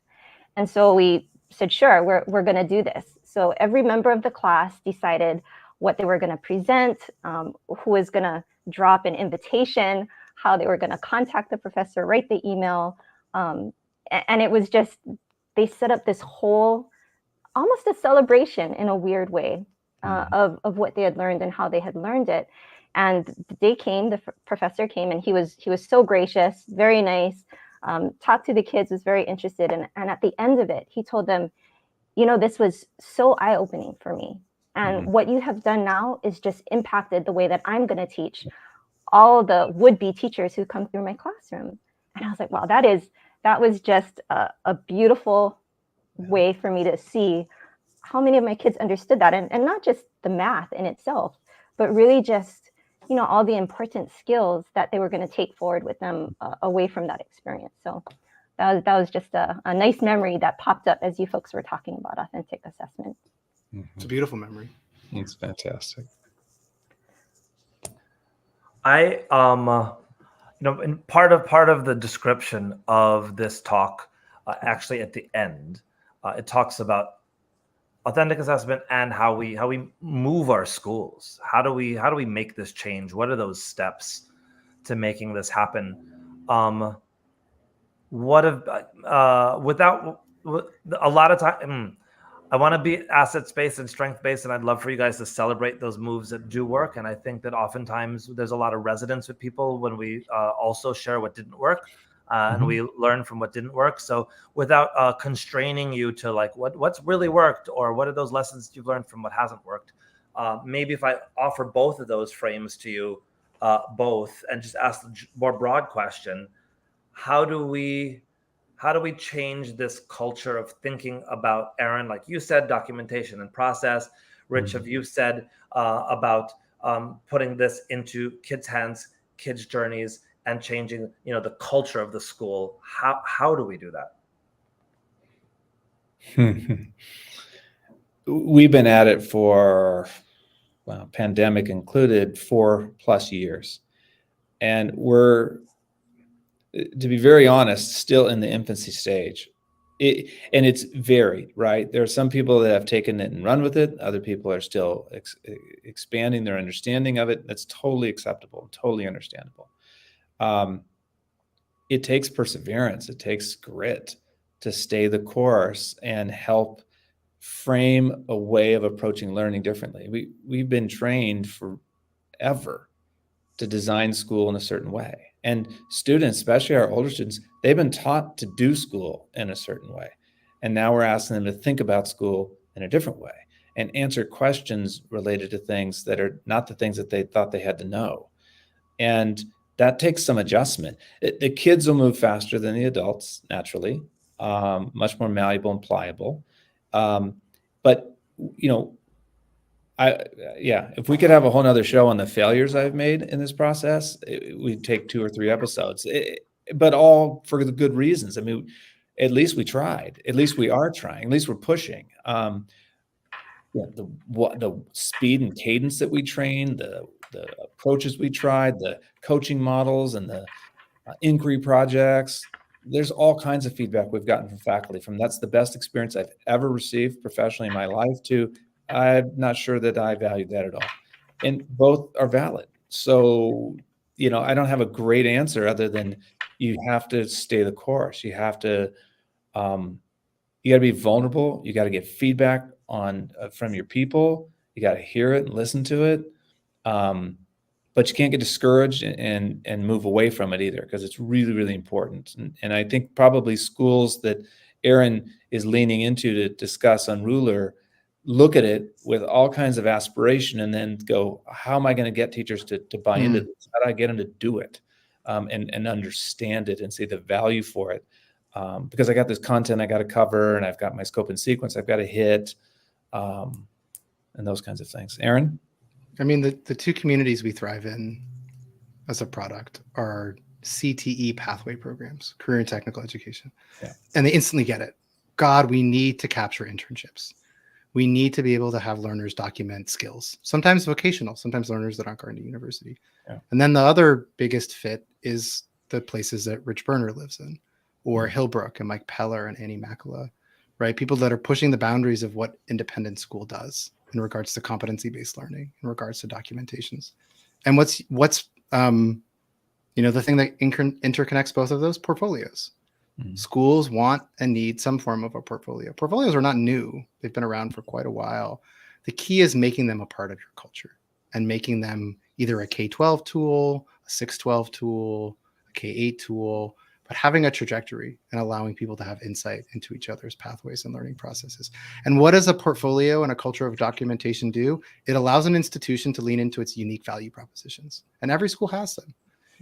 Speaker 2: And so we said, sure, we're going to do this. So every member of the class decided what they were going to present, who was going to drop an invitation, how they were going to contact the professor, write the email. And it was just, they set up this whole, almost a celebration in a weird way of what they had learned and how they had learned it. And the day came, the professor came, and he was so gracious, very nice, talked to the kids, was very interested. And at the end of it, he told them, this was so eye-opening for me. And what you have done now is just impacted the way that I'm going to teach all the would-be teachers who come through my classroom. And I was like, wow, that was just a beautiful way for me to see how many of my kids understood that. And not just the math in itself, but really just, all the important skills that they were going to take forward with them away from that experience. So that was just a nice memory that popped up as you folks were talking about authentic assessment.
Speaker 3: It's a beautiful memory.
Speaker 4: It's fantastic.
Speaker 1: I in part of the description of this talk, actually at the end, it talks about authentic assessment and how we move our schools. How do we make this change? What are those steps to making this happen? Without a lot of time, I want to be asset-based and strength-based, and I'd love for you guys to celebrate those moves that do work. And I think that oftentimes there's a lot of resonance with people when we also share what didn't work, and we learn from what didn't work. So without constraining you to like what's really worked, or what are those lessons you've learned from what hasn't worked, maybe if I offer both of those frames to you, both, and just ask the more broad question: how do we change this culture of thinking about, Aaron, like you said, documentation and process? Rich, have you said about putting this into kids' hands, kids' journeys, and changing, the culture of the school? How do we do that?
Speaker 4: We've been at it for, pandemic included, 4+ years, and we're, to be very honest, still in the infancy stage. And it's varied, right? There are some people that have taken it and run with it. Other people are still expanding their understanding of it. That's totally acceptable, totally understandable. It takes perseverance. It takes grit to stay the course and help frame a way of approaching learning differently. We've been trained forever to design school in a certain way. And students, especially our older students, they've been taught to do school in a certain way. And now we're asking them to think about school in a different way and answer questions related to things that are not the things that they thought they had to know. And that takes some adjustment. The kids will move faster than the adults, naturally, much more malleable and pliable. But, if we could have a whole nother show on the failures I've made in this process, we'd take 2 or 3 episodes, but all for the good reasons. I mean, at least we tried, at least we are trying, at least we're pushing. The speed and cadence that we trained, the approaches we tried, the coaching models and the inquiry projects, there's all kinds of feedback we've gotten from faculty, from that's the best experience I've ever received professionally in my life, to I'm not sure that I valued that at all. And both are valid. So, I don't have a great answer other than you have to stay the course. You have to, you got to be vulnerable. You got to get feedback from your people. You got to hear it and listen to it. But you can't get discouraged and move away from it either, because it's really, really important. And I think probably schools that Aaron is leaning into to discuss Unrulr look at it with all kinds of aspiration and then go, how am I going to get teachers to buy into this? How do I get them to do it and understand it and see the value for it? Because I got this content I got to cover, and I've got my scope and sequence I've got to hit, and those kinds of things. Aaron?
Speaker 3: I mean, the 2 communities we thrive in as a product are CTE pathway programs, career and technical education.
Speaker 4: Yeah.
Speaker 3: And they instantly get it. God, we need to capture internships. We need to be able to have learners document skills, sometimes vocational, sometimes learners that aren't going to university.
Speaker 4: Yeah.
Speaker 3: And then the other biggest fit is the places that Rich Boerner lives in, or Hillbrook and Mike Peller and Annie Makula, right? People that are pushing the boundaries of what independent school does in regards to competency-based learning, in regards to documentations. And what's the thing that interconnects both of those? Portfolios. Schools want and need some form of a portfolio. Portfolios are not new. They've been around for quite a while. The key is making them a part of your culture and making them either a K-12 tool, a 6-12 tool, a K-8 tool, but having a trajectory and allowing people to have insight into each other's pathways and learning processes. And what does a portfolio and a culture of documentation do? It allows an institution to lean into its unique value propositions. And every school has them.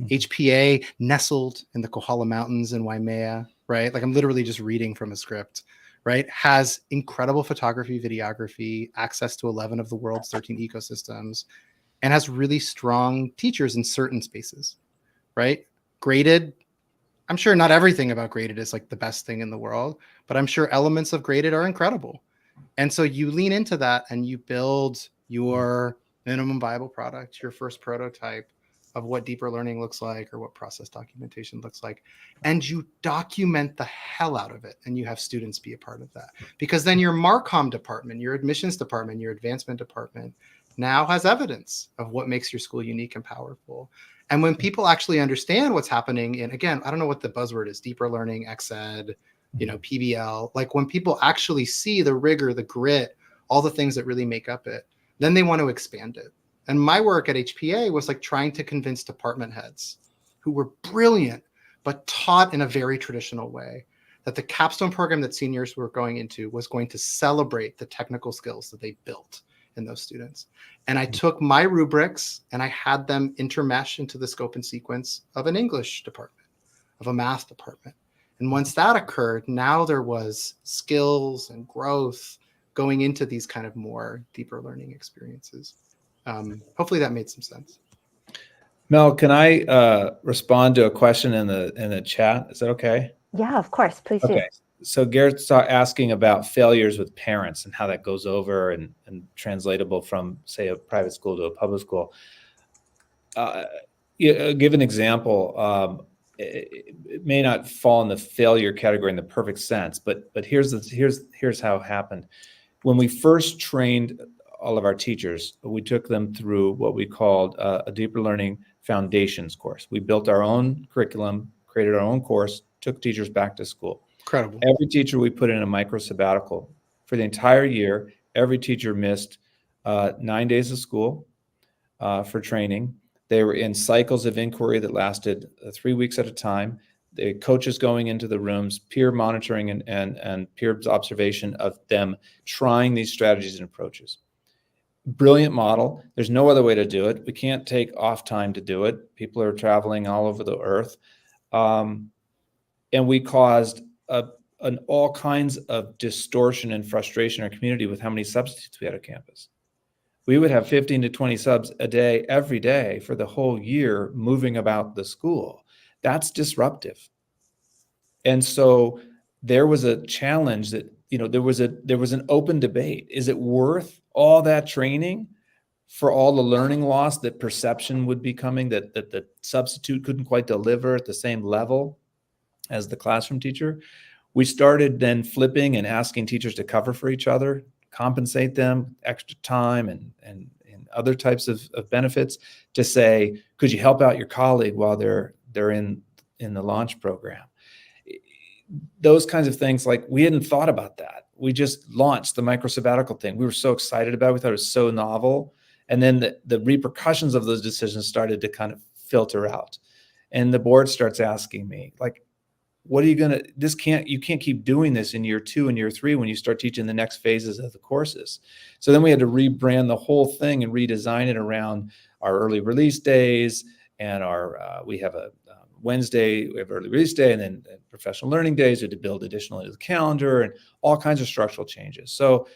Speaker 3: HPA, nestled in the Kohala Mountains in Waimea, right? Like I'm literally just reading from a script, right? Has incredible photography, videography, access to 11 of the world's 13 ecosystems, and has really strong teachers in certain spaces, right? Graded. I'm sure not everything about Graded is like the best thing in the world, but I'm sure elements of Graded are incredible. And so you lean into that and you build your minimum viable product, your first prototype of what deeper learning looks like or what process documentation looks like. And you document the hell out of it. And you have students be a part of that. Because then your Marcom department, your admissions department, your advancement department now has evidence of what makes your school unique and powerful. And when people actually understand what's happening in, again, I don't know what the buzzword is, deeper learning, XEd, PBL, like when people actually see the rigor, the grit, all the things that really make up it, then they want to expand it. And my work at HPA was like trying to convince department heads who were brilliant, but taught in a very traditional way, that the capstone program that seniors were going into was going to celebrate the technical skills that they built in those students. And I took my rubrics and I had them intermesh into the scope and sequence of an English department, of a math department. And once that occurred, now there was skills and growth going into these kind of more deeper learning experiences. Hopefully that made some sense.
Speaker 4: Mel, can I respond to a question in the chat? Is that okay?
Speaker 2: Yeah, of course. Please do.
Speaker 4: Okay. So Garrett's asking about failures with parents and how that goes over and translatable from, say, a private school to a public school. Give an example. It may not fall in the failure category in the perfect sense, but here's how it happened. When we first trained all of our teachers, we took them through what we called a deeper learning foundations course. We built our own curriculum, created our own course, took teachers back to school.
Speaker 3: Incredible.
Speaker 4: Every teacher we put in a micro sabbatical for the entire year. Every teacher missed 9 days of school for training. They were in cycles of inquiry that lasted 3 weeks at a time. The coaches going into the rooms, peer monitoring and peer observation of them trying these strategies and approaches. Brilliant model. There's no other way to do it. We can't take off time to do it. People are traveling all over the earth. And we caused all kinds of distortion and frustration in our community with how many substitutes we had at campus. We would have 15 to 20 subs a day, every day for the whole year moving about the school. That's disruptive. And so there was a challenge that, there was an open debate. Is it worth all that training for all the learning loss that perception would be coming, that the substitute couldn't quite deliver at the same level as the classroom teacher? We started then flipping and asking teachers to cover for each other, compensate them extra time and other types of benefits, to say, could you help out your colleague while they're in the launch program? Those kinds of things, like we hadn't thought about that. We just launched the micro sabbatical thing. We were so excited about it. We thought it was so novel. And then the repercussions of those decisions started to kind of filter out. And the board starts asking me, like, what are you going to, you can't keep doing this in year 2 and year 3 when you start teaching the next phases of the courses. So then we had to rebrand the whole thing and redesign it around our early release days and we have a Wednesday, we have early release day, and then professional learning days. We had to build additional into the calendar and all kinds of structural changes. So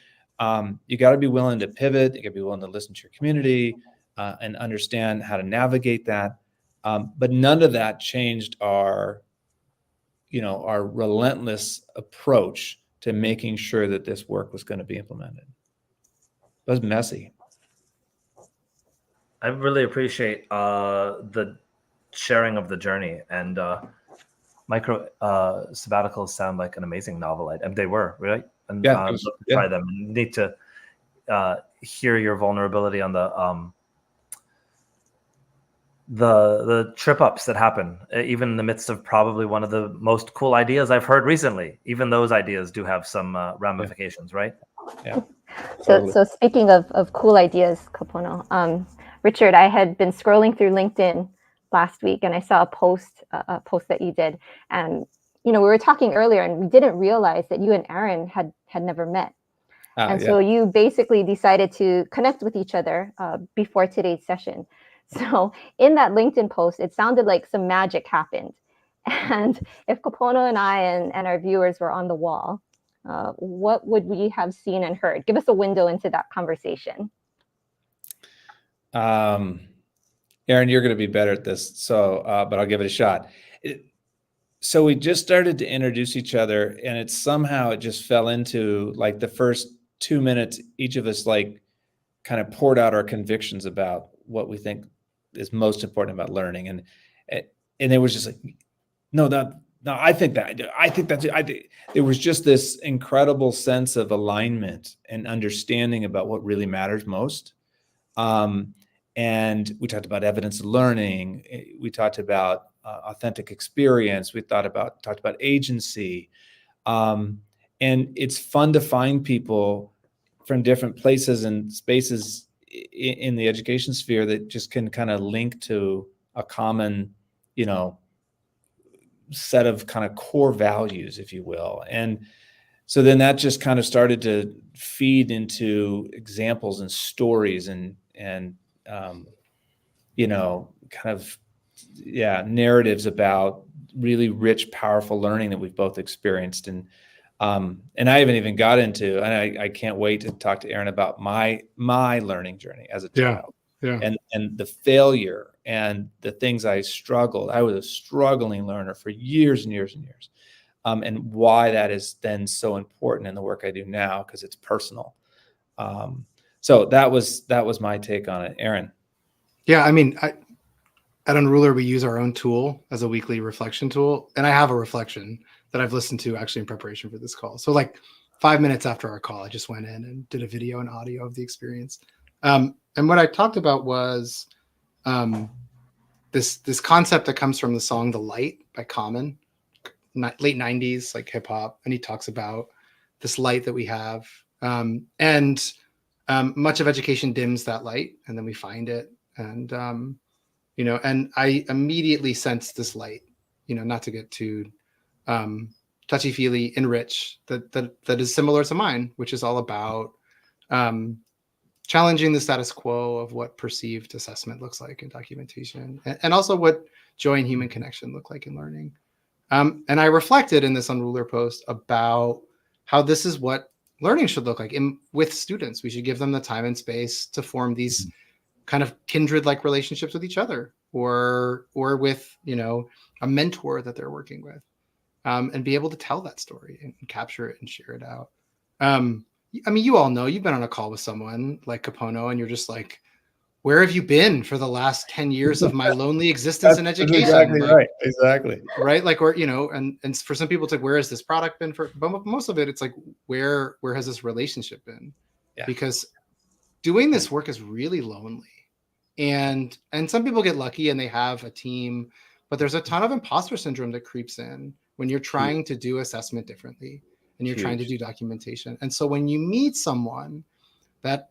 Speaker 4: you got to be willing to pivot. You got to be willing to listen to your community and understand how to navigate that. But none of that changed our relentless approach to making sure that this work was going to be implemented. It was messy.
Speaker 1: I really appreciate the sharing of the journey, and micro sabbaticals sound like an amazing novel. And they were, right? And
Speaker 4: Yeah,
Speaker 1: love to try them. Need to hear your vulnerability on the trip ups that happen, even in the midst of probably one of the most cool ideas I've heard recently. Even those ideas do have some ramifications, right?
Speaker 4: Yeah.
Speaker 2: So speaking of cool ideas, Kapono, Richard, I had been scrolling through LinkedIn last week, and I saw a post that you did, and we were talking earlier, and we didn't realize that you and Aaron had never met. So you basically decided to connect with each other before today's session. So in that LinkedIn post, it sounded like some magic happened. And if Kapono and I and our viewers were on the wall, what would we have seen and heard? Give us a window into that conversation.
Speaker 4: Aaron, you're going to be better at this, so but I'll give it a shot. So we just started to introduce each other, and it just fell into like the first 2 minutes, each of us like kind of poured out our convictions about what we think is most important about learning, and it was just like, I think there was just this incredible sense of alignment and understanding about what really matters most. And we talked about evidence of learning. We talked about authentic experience. We talked about agency. And it's fun to find people from different places and spaces in the education sphere that just can kind of link to a common, set of kind of core values, if you will. And so then that just kind of started to feed into examples and stories and narratives about really rich, powerful learning that we've both experienced. And I haven't even got into, and I can't wait to talk to Aaron about my learning journey as a child.
Speaker 3: Yeah.
Speaker 4: And the failure and the things I struggled. I was a struggling learner for years and years and years. And why that is then so important in the work I do now, because it's personal. So that was my take on it. Aaron.
Speaker 3: Yeah, I mean, at Unrulr, we use our own tool as a weekly reflection tool. And I have a reflection that I've listened to actually in preparation for this call. So like 5 minutes after our call, I just went in and did a video and audio of the experience. And what I talked about was this concept that comes from the song "The Light" by Common, late 90s, like hip hop. And he talks about this light that we have. And much of education dims that light, and then we find it. And, and I immediately sensed this light, not to get too touchy-feely, enrich, that is similar to mine, which is all about challenging the status quo of what perceived assessment looks like in documentation, and also what joy and human connection look like in learning. And I reflected in this Unrulr post about how this is what learning should look like with students. We should give them the time and space to form these kind of kindred-like relationships with each other, or with, a mentor that they're working with, and be able to tell that story and capture it and share it out. I mean, you all know, you've been on a call with someone like Kapono, and you're just like, where have you been for the last 10 years of my lonely existence in education?
Speaker 4: Exactly, like, right. Exactly.
Speaker 3: Right. Like, or, and for some people, it's like, where has this product been but most of it, it's like, where has this relationship been? Yeah. Because doing this work is really lonely. And some people get lucky and they have a team, but there's a ton of imposter syndrome that creeps in when you're trying to do assessment differently and you're trying to do documentation. And so when you meet someone that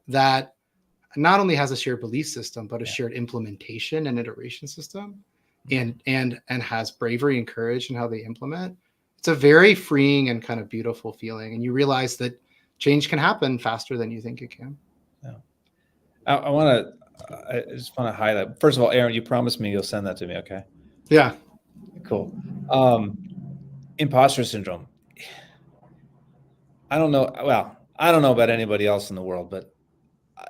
Speaker 3: not only has a shared belief system, but a shared implementation and iteration system, and has bravery and courage in how they implement, it's a very freeing and kind of beautiful feeling. And you realize that change can happen faster than you think it can.
Speaker 4: Yeah. I just want to highlight, first of all, Aaron, you promised me you'll send that to me. Okay.
Speaker 3: Yeah.
Speaker 4: Cool. Imposter syndrome. I don't know about anybody else in the world, but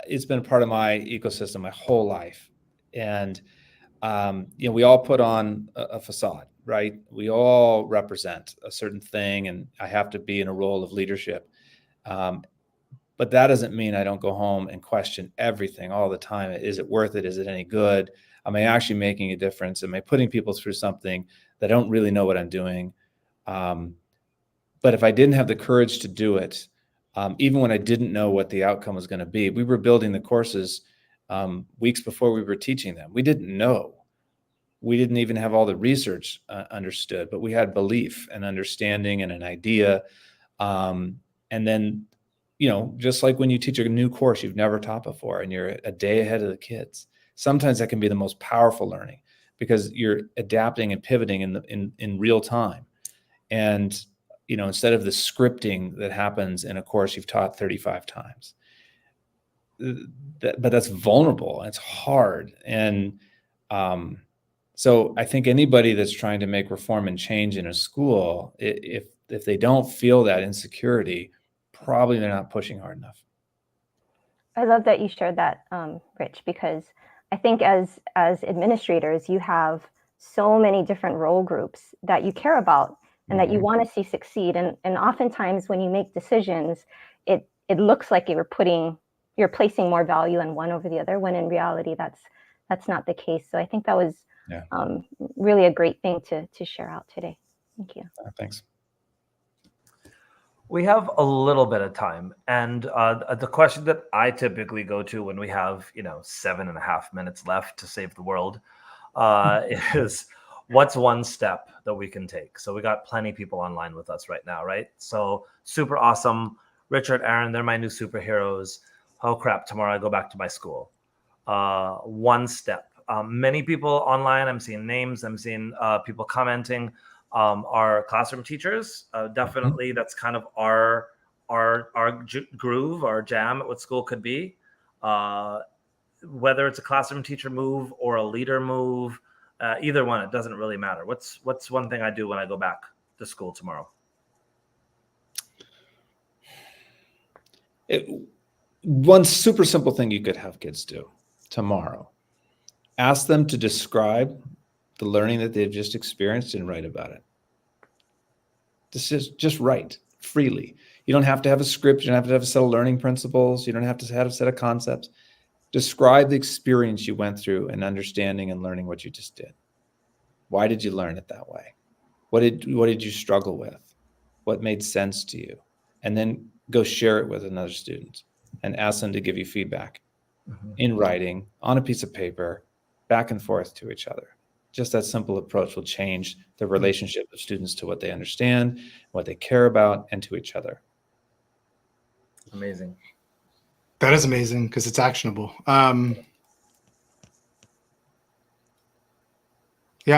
Speaker 4: it's been part of my ecosystem my whole life. And we all put on a facade, right? We all represent a certain thing, and I have to be in a role of leadership. But that doesn't mean I don't go home and question everything all the time. Is it worth it? Is it any good? Am I actually making a difference? Am I putting people through something that I don't really know what I'm doing? But if I didn't have the courage to do it, even when I didn't know what the outcome was going to be, we were building the courses weeks before we were teaching them. We didn't know. We didn't even have all the research understood, but we had belief and understanding and an idea. And then, just like when you teach a new course you've never taught before and you're a day ahead of the kids, sometimes that can be the most powerful learning because you're adapting and pivoting in real time. And, instead of the scripting that happens in a course you've taught 35 times. But that's vulnerable. It's hard. And so I think anybody that's trying to make reform and change in a school, if they don't feel that insecurity, probably they're not pushing hard enough.
Speaker 2: I love that you shared that, Rich, because I think as administrators, you have so many different role groups that you care about and that you want to see succeed. And oftentimes when you make decisions, it looks like you're placing more value on one over the other, when in reality, that's not the case. So I think that was really a great thing to share out today. Thank you.
Speaker 4: Thanks.
Speaker 1: We have a little bit of time, and the question that I typically go to when we have 7.5 minutes left to save the world is, what's one step that we can take? So we got plenty of people online with us right now, right? So super awesome. Richard, Aaron, they're my new superheroes. Oh crap, tomorrow I go back to my school. One step. Many people online, I'm seeing names, I'm seeing people commenting, are classroom teachers. Definitely that's kind of our groove, our jam at what school could be. Whether it's a classroom teacher move or a leader move, either one, it doesn't really matter. What's one thing I do when I go back to school tomorrow?
Speaker 4: One super simple thing you could have kids do tomorrow: ask them to describe the learning that they've just experienced and write about it. Just write freely. You don't have to have a script. You don't have to have a set of learning principles. You don't have to have a set of concepts. Describe the experience you went through in understanding and learning what you just did. Why did you learn it that way? What did you struggle with? What made sense to you? And then go share it with another student and ask them to give you feedback in writing, on a piece of paper, back and forth to each other. Just that simple approach will change the relationship of students to what they understand, what they care about, and to each other.
Speaker 1: Amazing.
Speaker 3: That is amazing because it's actionable. Yeah,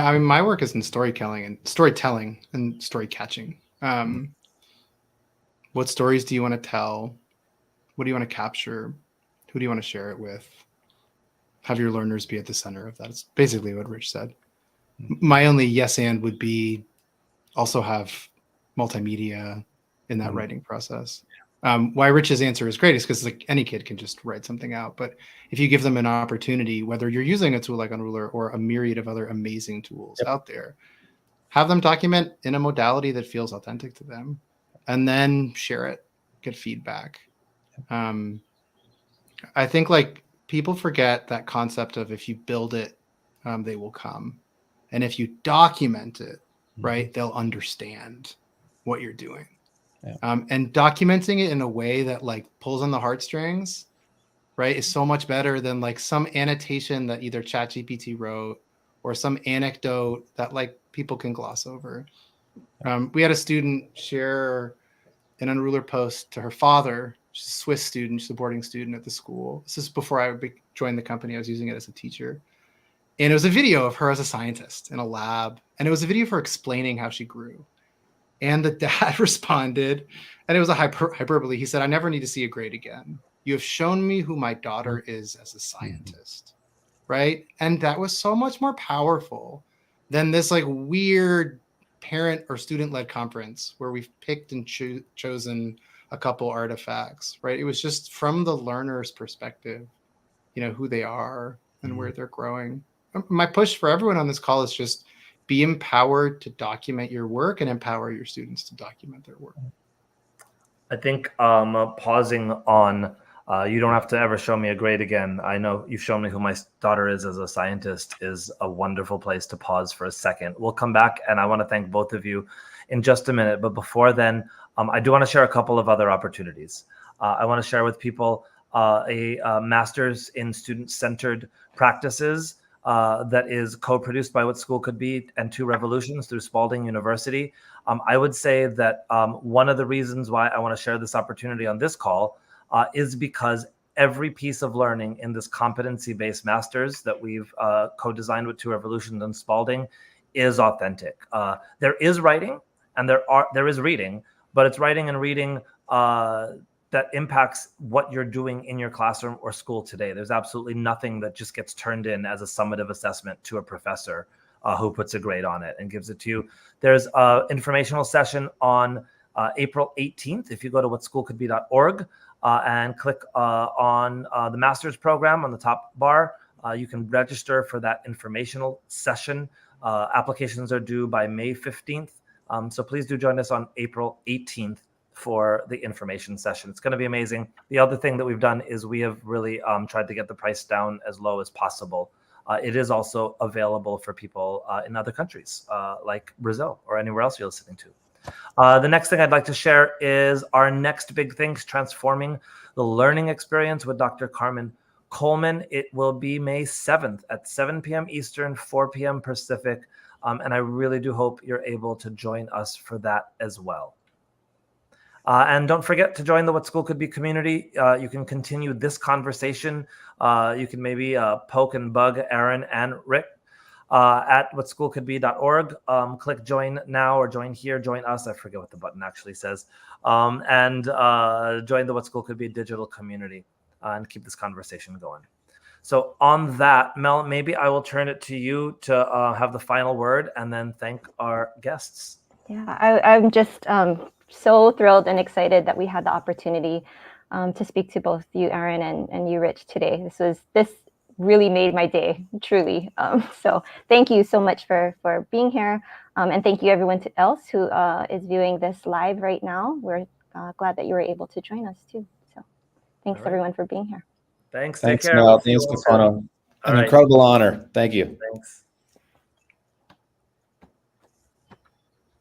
Speaker 3: I mean, my work is in storytelling and story catching. What stories do you want to tell? What do you want to capture? Who do you want to share it with? Have your learners be at the center of that. It's basically what Rich said. My only yes and would be also have multimedia in that writing process. Why Rich's answer is great is because like any kid can just write something out. But if you give them an opportunity, whether you're using a tool like Unrulr or a myriad of other amazing tools out there, have them document in a modality that feels authentic to them, and then share it, get feedback. I think like people forget that concept of if you build it, they will come. And if you document it, right, they'll understand what you're doing. And documenting it in a way that like pulls on the heartstrings, right, is so much better than like some annotation that either ChatGPT wrote or some anecdote that like people can gloss over. We had a student share an Unrulr post to her father. She's a Swiss student. She's a boarding student at the school. This is before I joined the company. I was using it as a teacher. And it was a video of her as a scientist in a lab. And it was a video of her explaining how she grew. And the dad responded, and it was a hyperbole. He said, "I never need to see a grade again. You have shown me who my daughter is as a scientist." Right? And that was so much more powerful than this like weird parent or student-led conference where we've picked and chosen a couple artifacts, right? It was just from the learner's perspective, who they are and where they're growing. my push for everyone on this call is just be empowered to document your work and empower your students to document their work.
Speaker 1: I think pausing on, you don't have to ever show me a grade again. I know you've shown me who my daughter is as a scientist is a wonderful place to pause for a second. We'll come back, and I want to thank both of you in just a minute. But before then, I do want to share a couple of other opportunities. I want to share with people a master's in student-centered practices that is co-produced by What School Could Be and Two Revolutions through Spalding University. I would say that one of the reasons why I want to share this opportunity on this call is because every piece of learning in this competency-based masters that we've co-designed with Two Revolutions and Spalding is authentic. There is writing and there is reading, but it's writing and reading that impacts what you're doing in your classroom or school today. There's absolutely nothing that just gets turned in as a summative assessment to a professor who puts a grade on it and gives it to you. There's an informational session on April 18th. If you go to whatschoolcouldbe.org and click on the master's program on the top bar, you can register for that informational session. Applications are due by May 15th. So please do join us on April 18th for the information session. It's going to be amazing. The other thing that we've done is we have really tried to get the price down as low as possible. It is also available for people in other countries like Brazil or anywhere else you're listening to. The next thing I'd like to share is our next big things, transforming the learning experience with Dr. Carmen Coleman. It will be May 7th at 7 p.m. Eastern, 4 p.m. Pacific. And I really do hope you're able to join us for that as well. And don't forget to join the What School Could Be community. You can continue this conversation. You can maybe poke and bug Aaron and Rick at whatschoolcouldbe.org. Click join now or join here, join us. I forget what the button actually says. And join the What School Could Be digital community and keep this conversation going. So on that, Mel, maybe I will turn it to you to have the final word and then thank our guests.
Speaker 2: Yeah, I'm just so thrilled and excited that we had the opportunity to speak to both you, Aaron, and you, Rich, today. This really made my day, truly. So thank you so much for being here. And thank you everyone else who is viewing this live right now. We're glad that you were able to join us too. So thanks everyone for being here.
Speaker 1: Thanks.
Speaker 4: Thanks,
Speaker 1: Take care.
Speaker 4: Mel. Thanks, Stefano. An incredible honor. Thank you.
Speaker 1: Thanks.